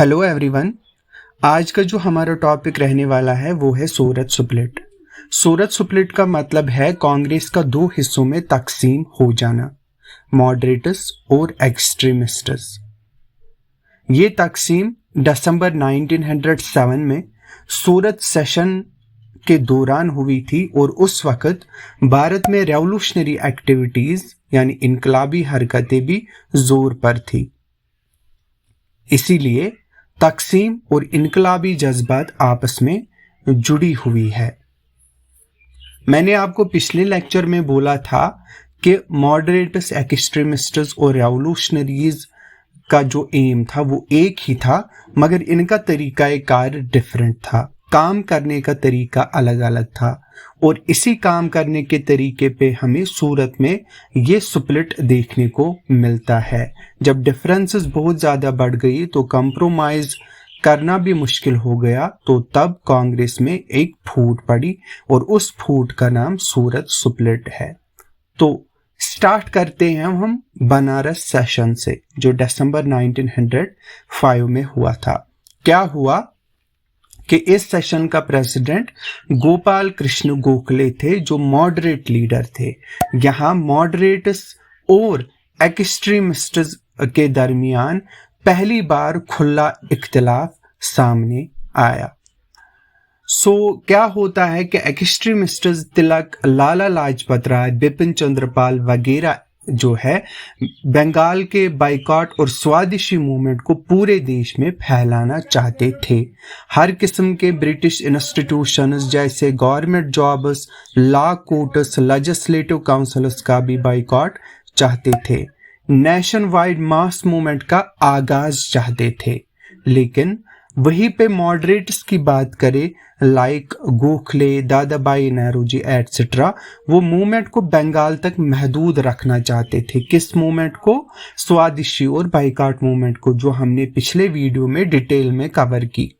Hello everyone. आज का जो हमारा टॉपिक रहने वाला है वो है सूरत स्प्लिट। सूरत स्प्लिट का मतलब है कांग्रेस का दो हिस्सों में तकसीम हो जाना, मॉडरेटस और एक्सट्रीमिस्ट्स। ये तकसीम दिसंबर 1907 में सूरत सेशन के दौरान हुई थी और उस वक्त भारत में रेवोल्यूशनरी एक्टिविटीज यानी इनकलाबी हरकतें भी जोर पर थी। इसीलिए तकसीम और इनकलाबी जज्बात आपस में जुड़ी हुई है। मैंने आपको पिछले लेक्चर में बोला था कि मॉडरेट्स, एक्सट्रीमिस्ट्स और रेवोल्यूशनरीज का जो एम था वो एक ही था, मगर इनका तरीका कार डिफरेंट था, काम करने का तरीका अलग अलग था। और इसी काम करने के तरीके पे हमें सूरत में ये स्प्लिट देखने को मिलता है। जब डिफरेंसेस बहुत ज़्यादा बढ़ गई तो कंप्रोमाइज करना भी मुश्किल हो गया, तो तब कांग्रेस में एक फूट पड़ी और उस फूट का नाम सूरत स्प्लिट है। तो स्टार्ट करते हैं हम बनारस सेशन से, जो दिसंबर 1905 में हुआ था। क्या हुआ कि इस सेशन का प्रेसिडेंट गोपाल कृष्ण गोखले थे, जो मॉडरेट लीडर थे। यहाँ मॉडरेट्स और एक्सट्रीमिस्ट्स के दरमियान पहली बार खुला इख्तिलाफ सामने आया। क्या होता है कि एक्सट्रीमिस्ट्स तिलक, लाला लाजपत राय, बिपिन चंद्रपाल वगैरह जो है बंगाल के बाइकॉट और स्वदेशी मूवमेंट को पूरे देश में फैलाना चाहते थे। हर किस्म के ब्रिटिश इंस्टीट्यूशंस जैसे government jobs, law courts, legislative councils का भी बाइकॉट चाहते थे। नेशन वाइड मास मूवमेंट का आगाज चाहते थे। लेकिन वहीं पे मॉडरेट्स की बात करें, लाइक गोखले, दादा भाई नौरोजी एटसेट्रा, वो मूवमेंट को बंगाल तक महदूद रखना चाहते थे। किस मूवमेंट को? स्वदेशी और बाइकॉट मूवमेंट को, जो हमने पिछले वीडियो में डिटेल में कवर की।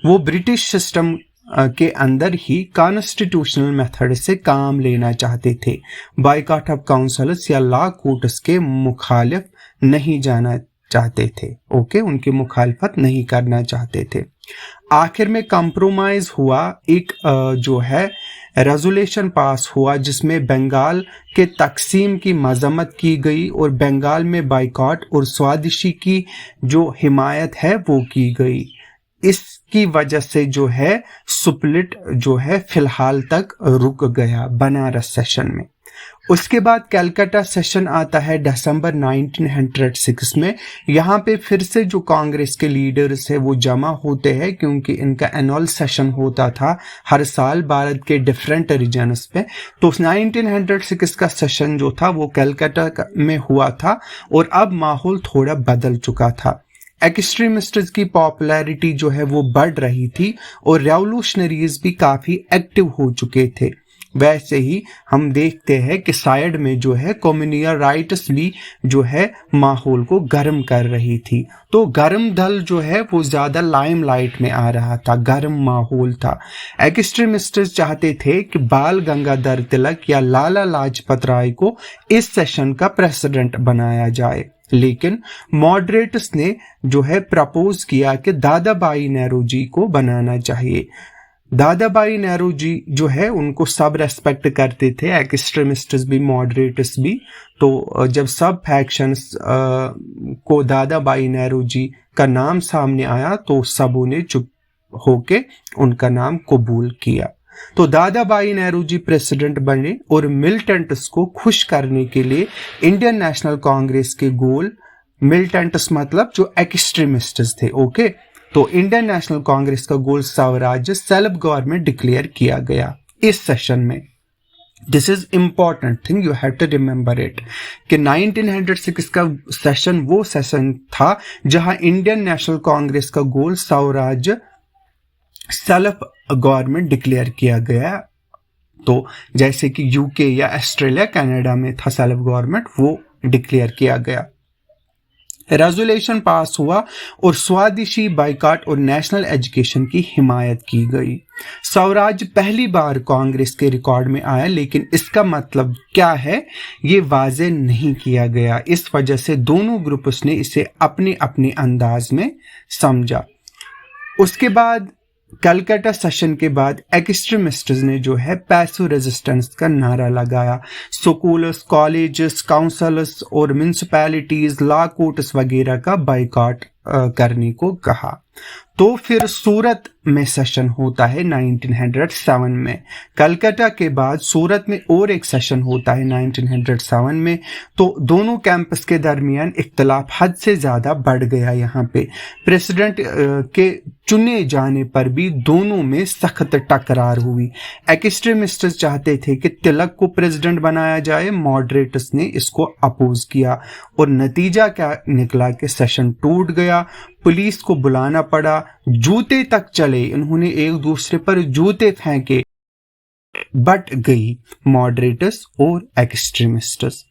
वो ब्रिटिश सिस्टम के अंदर ही कॉन्स्टिट्यूशनल मेथड से काम लेना चाहते थे। बाइकॉट ऑफ काउंसिल्स या लॉ कोर्ट्स के मुखालिफ नहीं जाना चाहते थे। उनकी मुखालफत नहीं करना चाहते थे। आखिर में कंप्रोमाइज हुआ, एक जो है रेजोल्यूशन पास हुआ जिसमें बंगाल के तकसीम की मजम्मत की गई और बंगाल में बाइकॉट और स्वदेशी की जो हिमायत है वो की गई। इसकी वजह से जो है स्प्लिट जो है फिलहाल तक रुक गया बनारस सेशन में। उसके बाद कलकत्ता सेशन आता है दिसंबर 1906 में। यहाँ पे फिर से जो कांग्रेस के लीडर्स है वो जमा होते हैं, क्योंकि इनका एनुअल सेशन होता था हर साल भारत के डिफरेंट रीजन्स पे। तो 1906 का सेशन जो था वो कलकत्ता में हुआ था और अब माहौल थोड़ा बदल चुका था। एक्सट्रीमिस्ट्स की पॉपुलैरिटी जो है वो बढ़ रही थी और रेवोल्यूशनरीज भी काफी एक्टिव हो चुके थे। वैसे ही हम देखते हैं कि साइड में जो है कम्युनल राइट्स भी जो है माहौल को गर्म कर रही थी। तो गर्म दल जो है वो ज्यादा लाइमलाइट में आ रहा था, गर्म माहौल था। एक्सट्रीमिस्ट्स चाहते थे कि बाल गंगाधर तिलक या लाला लाजपत राय को इस सेशन का प्रेसिडेंट बनाया जाए, लेकिन मॉडरेट्स ने जो है प्रपोज किया कि दादा भाई नौरोजी को बनाना चाहिए। दादा भाई नौरोजी जो है उनको सब रेस्पेक्ट करते थे, एक्सट्रीमिस्ट्स भी मॉडरेट्स भी। तो जब सब फैक्शंस को दादा भाई नौरोजी का नाम सामने आया तो सबों ने चुप होके उनका नाम कबूल किया। तो दादा भाई नौरोजी प्रेसिडेंट बने और मिलिटेंट्स को खुश करने के लिए इंडियन नेशनल कांग्रेस के गोल, मिलिटेंट्स मतलब जो एक्सट्रीमिस्ट्स थे, तो इंडियन नेशनल कांग्रेस का गोल स्वराज्य, सेल्फ गवर्नमेंट डिक्लेयर किया गया इस सेशन में। This is important thing, you have to remember it कि 1906 का सेशन वो सेशन था जहां इंडियन नेशनल कांग्रेस का गोल स्वराज्य, सेल्फ गवर्नमेंट डिक्लेयर किया गया। तो जैसे कि यूके या ऑस्ट्रेलिया, कनाडा में था सेल्फ गवर्नमेंट, वो डिक्लेयर किया गया। रेजोल्यूशन पास हुआ और स्वदेशी बाइकॉट और नेशनल एजुकेशन की हिमायत की गई। स्वराज पहली बार कांग्रेस के रिकॉर्ड में आया, लेकिन इसका मतलब क्या है ये वाज़ेह नहीं किया गया। इस वजह से दोनों ग्रुप्स ने इसे अपने अपने अंदाज में समझा। उसके बाद कलकत्ता सेशन के बाद एक्सट्रीमिस्ट्स ने जो है पैसिव रेजिस्टेंस का नारा लगाया। स्कूल्स, कॉलेजेस, काउंसिल्स और म्यूनिसिपैलिटीज, लॉ कोर्ट्स वगैरह का बाइकॉट करने को कहा। तो फिर सूरत में सेशन होता है 1907 में। कलकत्ता के बाद सूरत में और एक सेशन होता है 1907 में। तो दोनों कैंपस के दरमियान इख्तलाफ हद से ज़्यादा बढ़ गया। यहाँ पे प्रेसिडेंट के चुने जाने पर भी दोनों में सख्त टकरार हुई। एक्सट्रीमिस्ट्स चाहते थे कि तिलक को प्रेसिडेंट बनाया जाए, मॉडरेट्स ने इसको अपोज किया और नतीजा क्या निकला कि सेशन टूट गया, पुलिस को बुलाना पड़ा, जूते तक चले, इन्होंने एक दूसरे पर जूते फेंके। बट गई मॉडरेट्स और एक्सट्रीमिस्ट्स।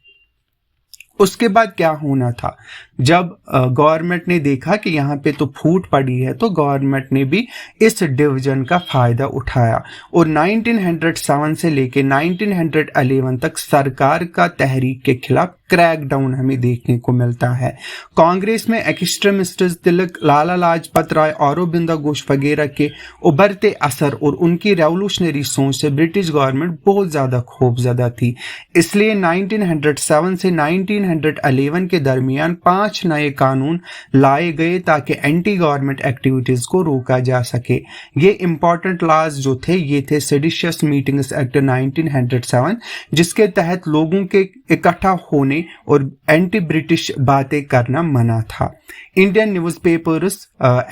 उसके बाद क्या होना था, जब गवर्नमेंट ने देखा कि यहाँ पे तो फूट पड़ी है, तो गवर्नमेंट ने भी इस डिवीजन का फायदा उठाया और 1907 से लेके 1911 तक सरकार का तहरीक के खिलाफ क्रैकडाउन हमें देखने को मिलता है। कांग्रेस में एक्सट्रीमिस्ट्स तिलक, लाला लाजपत राय, औरोबिंदो घोष वगैरह के उभरते असर और उनकी रेवोल्यूशनरी सोच से ब्रिटिश गवर्नमेंट बहुत ज़्यादा खौफजदा थी। इसलिए 1907 से 1911 के दरमियान 5 नए कानून लाए गए ताकि एंटी गवर्नमेंट एक्टिविटीज़ को रोका जा सके। ये इंपॉर्टेंट लॉज जो थे ये थे सेडिशियस मीटिंग्स एक्ट 1907, जिसके तहत लोगों के इकट्ठा होने और एंटी ब्रिटिश बातें करना मना था। इंडियन न्यूज़पेपर्स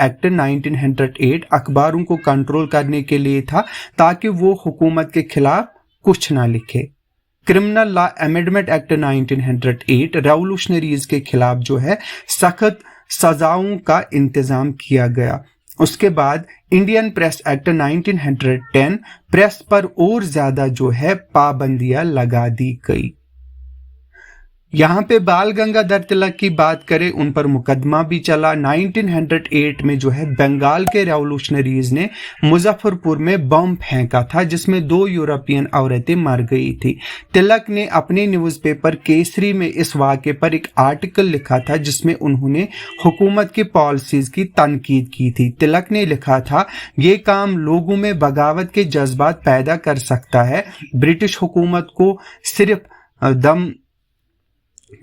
एक्ट 1908 अखबारों को कंट्रोल करने के लिए था ताकि वो हुकूमत के खिलाफ कुछ ना लिखे। Criminal law amendment act 1908 revolutionaries के खिलाफ जो है सख्त सजाओं का इंतजाम किया गया। उसके बाद इंडियन प्रेस एक्ट 1910 प्रेस पर और ज्यादा जो है पाबंदियां लगा दी गई। यहाँ पे बाल गंगाधर तिलक की बात करें, उन पर मुकदमा भी चला। 1908 में जो है बंगाल के रेवोल्यूशनरीज ने मुजफ्फरपुर में बम फेंका था जिसमें 2 यूरोपियन औरतें मर गई थी। तिलक ने अपने न्यूज़पेपर केसरी में इस वाक़े पर एक आर्टिकल लिखा था जिसमें उन्होंने हुकूमत की पॉलिसीज की तनकीद की थी। तिलक ने लिखा था, ये काम लोगों में बगावत के जज्बात पैदा कर सकता है। ब्रिटिश हुकूमत को सिर्फ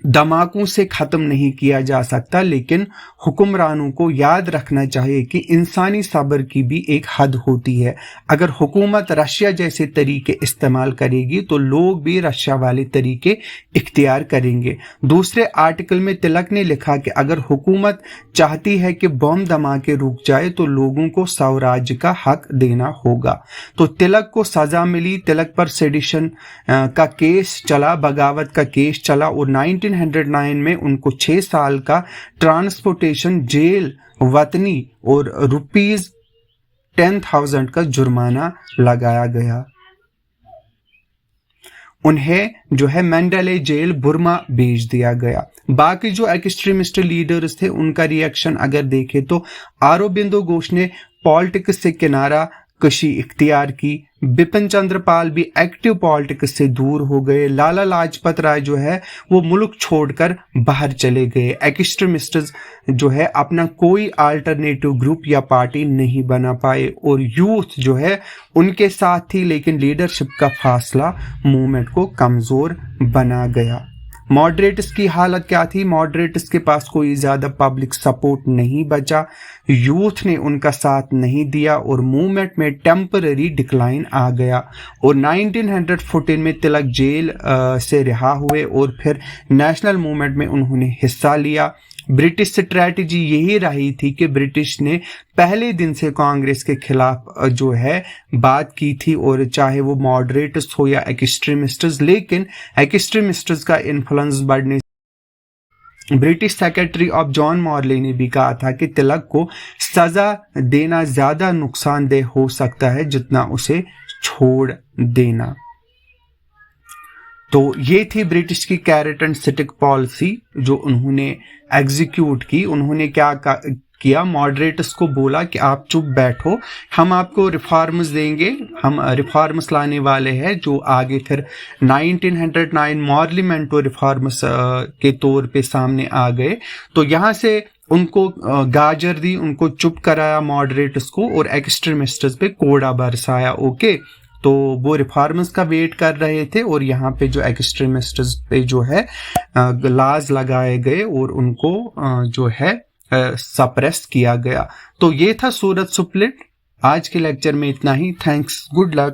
धमाकों से ख़त्म नहीं किया जा सकता, लेकिन हुक्मरानों को याद रखना चाहिए कि इंसानी सब्र की भी एक हद होती है। अगर हुकूमत रशिया जैसे तरीके इस्तेमाल करेगी तो लोग भी रशिया वाले तरीके इख्तियार करेंगे। दूसरे आर्टिकल में तिलक ने लिखा कि अगर हुकूमत चाहती है कि बम धमाके रुक जाए तो लोगों को स्वराज्य का हक देना होगा। तो तिलक को सज़ा मिली। तिलक पर सेडिशन का केस चला, बगावत का केस चला और 1909 में उनको 6 साल का ट्रांसपोर्टेशन जेल, वतनी और ₹10,000 का जुर्माना लगाया गया। उन्हें जो है मंडले जेल बुर्मा भेज दिया गया। बाकी जो एक्सट्रीमिस्ट लीडर्स थे उनका रिएक्शन अगर देखें तो औरोबिंदो घोष ने पॉलिटिक्स से किनारा कशी इख्तियार की। बिपिन चंद्र पाल भी एक्टिव पॉलिटिक्स से दूर हो गए। लाला लाजपत राय जो है वो मुल्क छोड़कर बाहर चले गए। एक्सट्रीमिस्ट्स जो है अपना कोई अल्टरनेटिव ग्रुप या पार्टी नहीं बना पाए और यूथ जो है उनके साथ थी, लेकिन लीडरशिप का फासला मूवमेंट को कमज़ोर बना गया। मॉडरेट्स की हालत क्या थी? मॉडरेट्स के पास कोई ज़्यादा पब्लिक सपोर्ट नहीं बचा, यूथ ने उनका साथ नहीं दिया और मूवमेंट में टेम्पररी डिक्लाइन आ गया। और 1914 में तिलक जेल से रिहा हुए और फिर नेशनल मूवमेंट में उन्होंने हिस्सा लिया। ब्रिटिश स्ट्रैटेजी यही रही थी कि ब्रिटिश ने पहले दिन से कांग्रेस के खिलाफ जो है बात की थी, और चाहे वो मॉडरेट्स हो या एक्सट्रीमिस्ट्स, लेकिन एक्सट्रीमिस्ट्स का इन्फ्लुएंस बढ़ने British secretary of John Morley ने भी कहा था कि तिलक को सजा देना ज्यादा नुकसानदेह हो सकता है जितना उसे छोड़ देना। तो ये थी ब्रिटिश की कैरेट एंड स्टिक पॉलिसी जो उन्होंने एग्जीक्यूट की। उन्होंने क्या किया, मॉडरेटर्स को बोला कि आप चुप बैठो, हम आपको रिफॉर्म्स देंगे, हम रिफॉर्म्स लाने वाले हैं जो आगे फिर 1909 मॉर्लिमेंटो रिफॉर्म्स के तौर पे सामने आ गए। तो यहाँ से उनको गाजर दी, उनको चुप कराया मॉडरेटर्स को और एक्सट्रीमिस्ट्स पे कोड़ा बरसाया। ओके, तो वो रिफॉर्म्स का वेट कर रहे थे और यहाँ पे जो एक्सट्रीमिस्ट्स पे जो है लाज लगाए गए और उनको जो है सप्रेस किया गया। तो ये था सूरत स्प्लिट। आज के लेक्चर में इतना ही। Thanks, good luck.